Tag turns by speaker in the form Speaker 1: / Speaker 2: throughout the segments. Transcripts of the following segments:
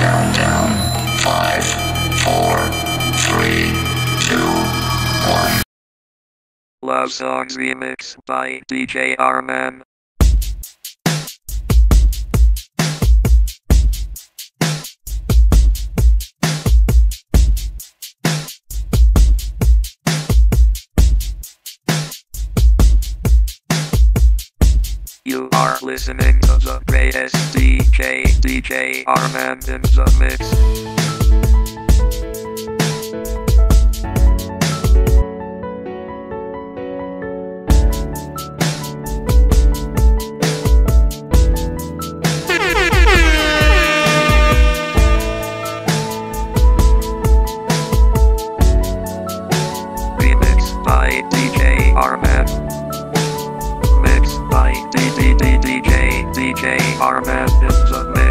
Speaker 1: Countdown. 5, 4, 3, 2, 1.
Speaker 2: Love Songs Remix by DJ Arman. You are listening to the greatest DJ Arman in the mix. Remix by DJ Arman. Mix by DJ Arman in the mix.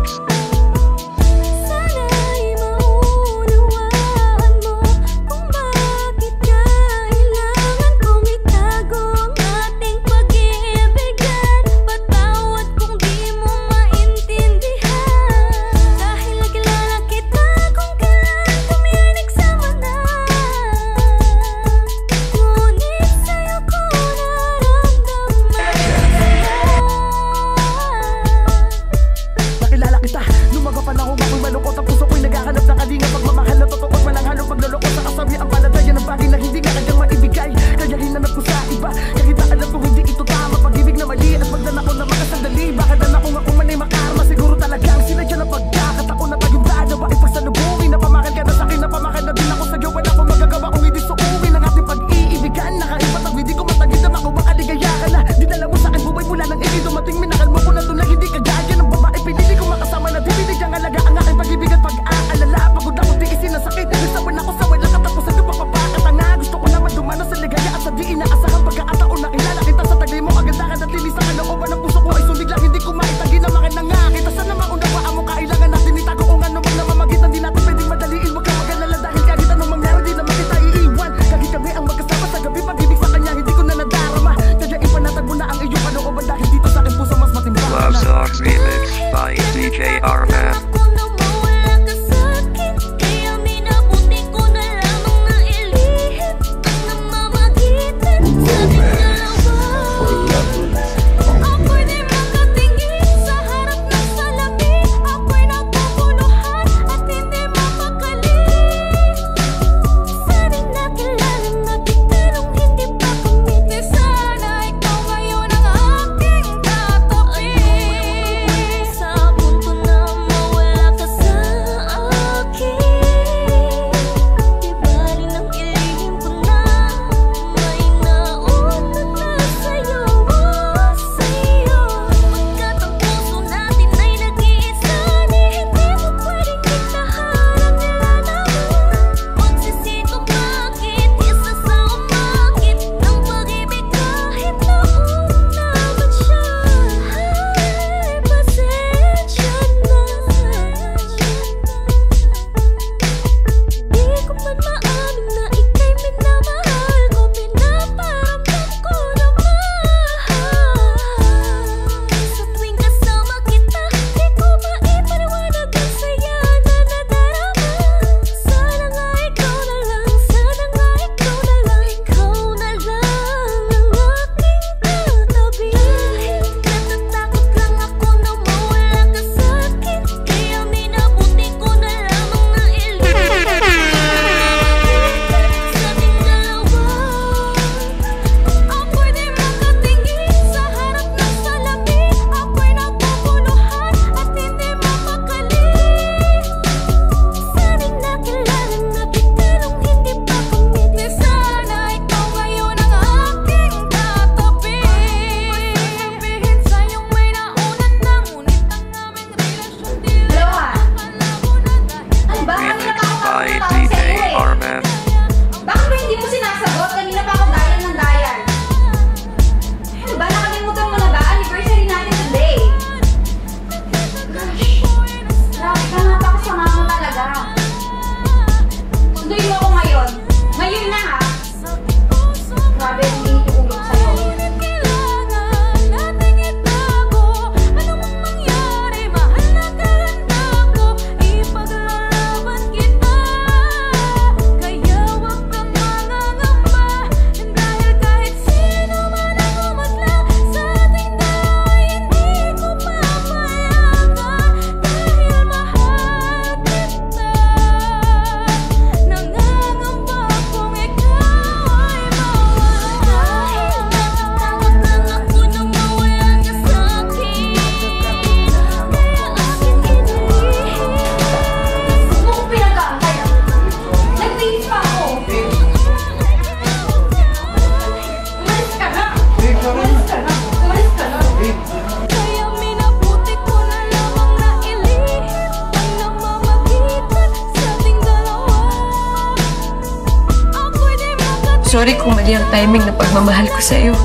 Speaker 3: Sorry kung mali ang timing ng pagmamahal ko sa'yo.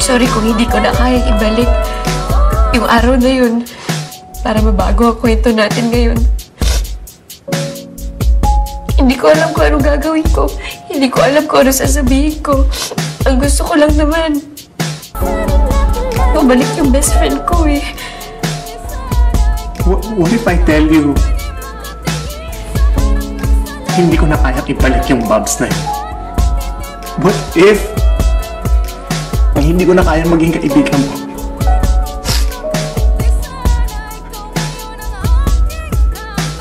Speaker 3: Sorry kung hindi ko na kayang ibalik yung araw na yun para mabago ang kwento natin ngayon. Hindi ko alam kung anong gagawin ko. Hindi ko alam kung ano sasabihin ko. Ang gusto ko lang naman, mabalik yung best friend ko eh.
Speaker 4: What if I tell you, hindi ko na kayang ibalik yung Babs na yun? What if, hindi ko na kayang maging kaibigan mo?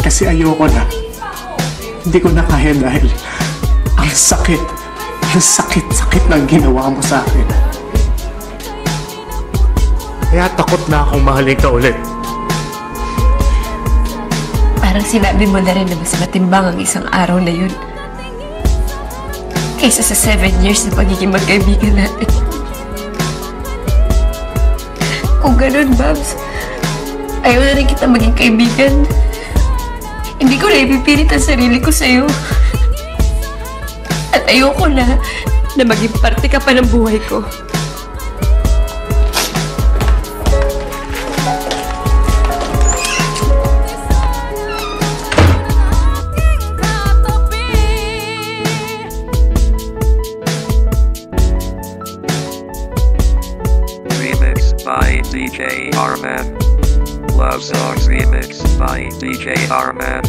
Speaker 4: Kasi ayoko na. Hindi ko na kaya dahil ang sakit ng ginawa mo sa akin. Kaya takot na akong mahalin ka ulit.
Speaker 3: Parang sinabi mo na rin na mas matimbang ang isang araw na yun kaysa sa 7 years na pagiging magkaibigan natin. Kung ganun, Babs, ayaw na rin kita maging kaibigan. Hindi ko na ipipilit ang sarili ko sa'yo. At ayoko na maging parte ka pa ng buhay ko.
Speaker 2: Remix by DJ Arman. Love Songs Remix by DJ Arman.